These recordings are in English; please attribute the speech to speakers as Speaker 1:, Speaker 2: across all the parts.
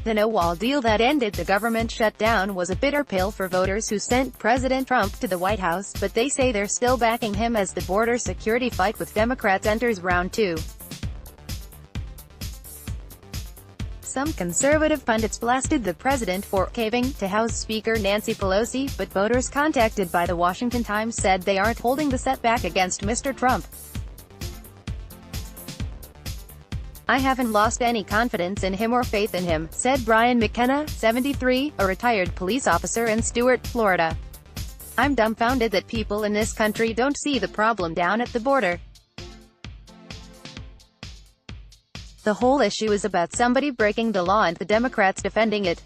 Speaker 1: The no-wall deal that ended the government shutdown was a bitter pill for voters who sent President Trump to the White House, but they say they're still backing him as the border security fight with Democrats enters round 2. Some conservative pundits blasted the president for caving to House Speaker Nancy Pelosi, but voters contacted by the Washington Times said they aren't holding the setback against Mr. Trump. "I haven't lost any confidence in him or faith in him," said Brian McKenna, 73, a retired police officer in Stuart, Florida. "I'm dumbfounded that people in this country don't see the problem down at the border. The whole issue is about somebody breaking the law and the Democrats defending it.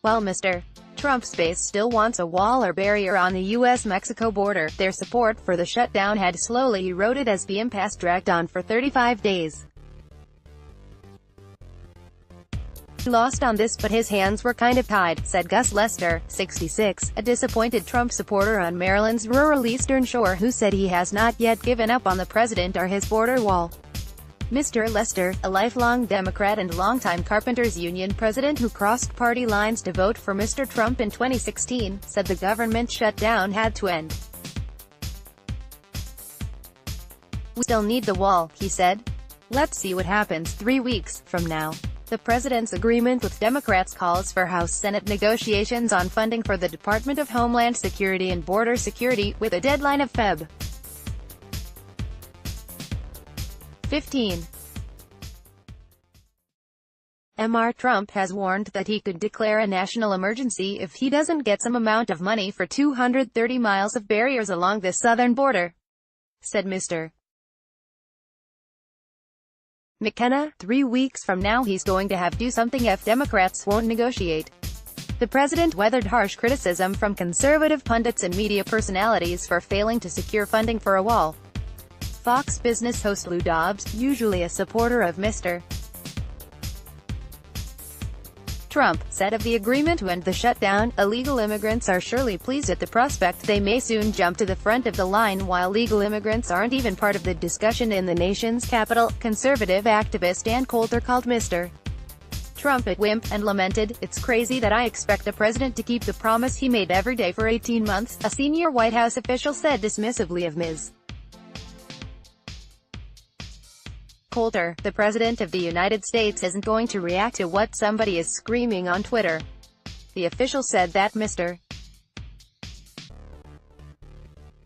Speaker 1: While Mr. Trump's base still wants a wall or barrier on the U.S.-Mexico border, their support for the shutdown had slowly eroded as the impasse dragged on for 35 days. He lost on this, but his hands were kind of tied," said Gus Lester, 66, a disappointed Trump supporter on Maryland's rural Eastern Shore who said he has not yet given up on the president or his border wall. Mr. Lester, a lifelong Democrat and longtime Carpenters Union president who crossed party lines to vote for Mr. Trump in 2016, said the government shutdown had to end. "We still need the wall," he said. "Let's see what happens 3 weeks from now." The president's agreement with Democrats calls for House-Senate negotiations on funding for the Department of Homeland Security and Border Security, with a deadline of Feb. 15. Mr. Trump has warned that he could declare a national emergency if he doesn't get some amount of money for 230 miles of barriers along the southern border, said Mr. McKenna. 3 weeks from now he's going to have to do something if Democrats won't negotiate. The president weathered harsh criticism from conservative pundits and media personalities for failing to secure funding for a wall. Fox Business host Lou Dobbs, usually a supporter of Mr. Trump, said of the agreement to end the shutdown, "Illegal immigrants are surely pleased at the prospect they may soon jump to the front of the line while legal immigrants aren't even part of the discussion in the nation's capital." Conservative activist Ann Coulter called Mr. Trump a wimp, and lamented, "It's crazy that I expect a president to keep the promise he made every day for 18 months, a senior White House official said dismissively of Ms. Coulter. The President of the United States isn't going to react to what somebody is screaming on Twitter. The official said that Mr.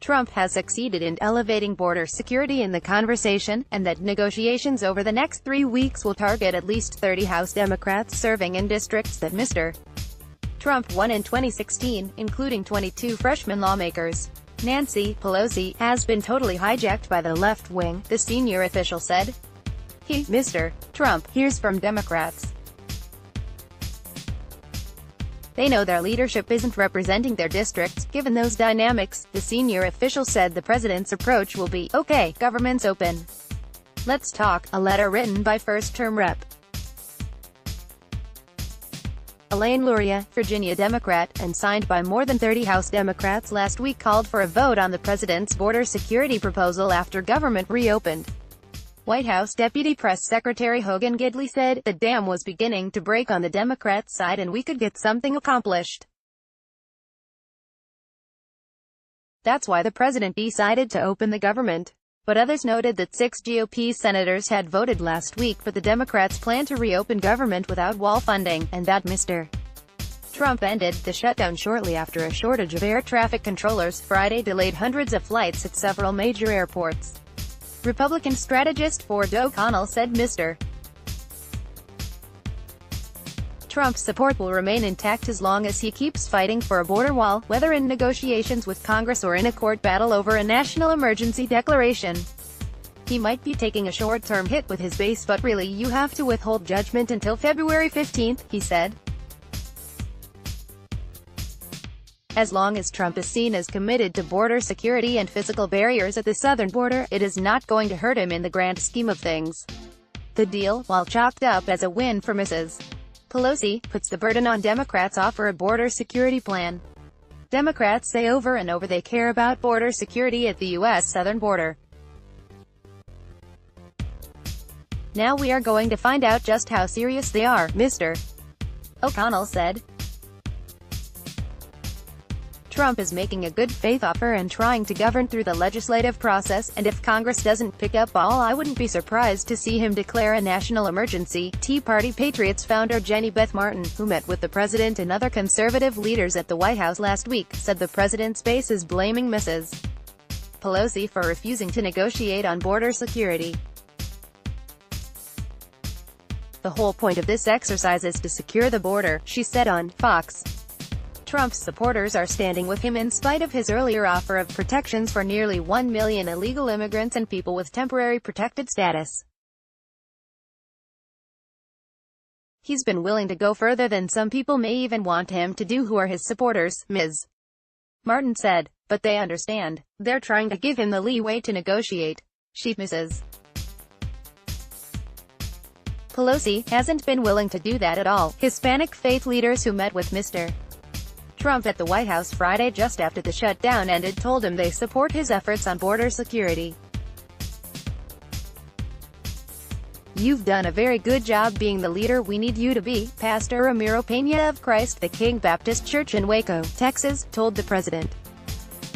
Speaker 1: Trump has succeeded in elevating border security in the conversation, and that negotiations over the next 3 weeks will target at least 30 House Democrats serving in districts that Mr. Trump won in 2016, including 22 freshman lawmakers. Nancy Pelosi has been totally hijacked by the left wing, the senior official said. Mr. Trump hears from Democrats. They know their leadership isn't representing their districts. Given those dynamics, the senior official said the president's approach will be, "Okay, government's open. Let's talk." A letter written by first-term Rep. Elaine Luria, Virginia Democrat, and signed by more than 30 House Democrats last week called for a vote on the president's border security proposal after government reopened. White House Deputy Press Secretary Hogan Gidley said, "The dam was beginning to break on the Democrat side and we could get something accomplished. That's why the president decided to open the government." But others noted that 6 GOP senators had voted last week for the Democrats' plan to reopen government without wall funding, and that Mr. Trump ended the shutdown shortly after a shortage of air traffic controllers Friday delayed hundreds of flights at several major airports. Republican strategist Ford O'Connell said Mr. Trump's support will remain intact as long as he keeps fighting for a border wall, whether in negotiations with Congress or in a court battle over a national emergency declaration. He might be taking a short-term hit with his base, but really you have to withhold judgment until February 15, he said. As long as Trump is seen as committed to border security and physical barriers at the southern border, it is not going to hurt him in the grand scheme of things. The deal, while chalked up as a win for Mrs. Pelosi, puts the burden on Democrats to offer a border security plan. Democrats say over and over they care about border security at the U.S. southern border. Now we are going to find out just how serious they are, Mr. O'Connell said. Trump is making a good faith offer and trying to govern through the legislative process, and if Congress doesn't pick up ball, I wouldn't be surprised to see him declare a national emergency. Tea Party Patriots founder Jenny Beth Martin, who met with the president and other conservative leaders at the White House last week, said the president's base is blaming Mrs. Pelosi for refusing to negotiate on border security. The whole point of this exercise is to secure the border, she said on Fox. Trump's supporters are standing with him in spite of his earlier offer of protections for nearly 1 million illegal immigrants and people with temporary protected status. He's been willing to go further than some people may even want him to do who are his supporters, Ms. Martin said, but they understand. They're trying to give him the leeway to negotiate. She, Mrs. Pelosi, hasn't been willing to do that at all. Hispanic faith leaders who met with Mr. Trump at the White House Friday just after the shutdown ended told him they support his efforts on border security. "You've done a very good job being the leader we need you to be," Pastor Ramiro Peña of Christ the King Baptist Church in Waco, Texas, told the president.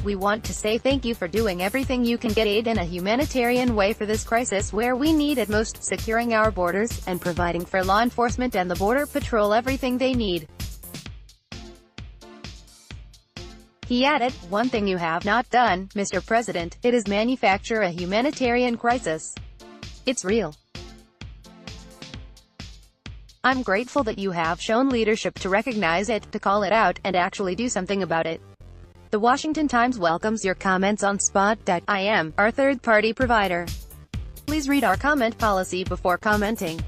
Speaker 1: "We want to say thank you for doing everything you can get aid in a humanitarian way for this crisis where we need it most, securing our borders, and providing for law enforcement and the Border Patrol everything they need." He added, "One thing you have not done, Mr. President, it is manufacture a humanitarian crisis. It's real. I'm grateful that you have shown leadership to recognize it, to call it out, and actually do something about it." The Washington Times welcomes your comments on Spot.im, our third-party provider. Please read our comment policy before commenting.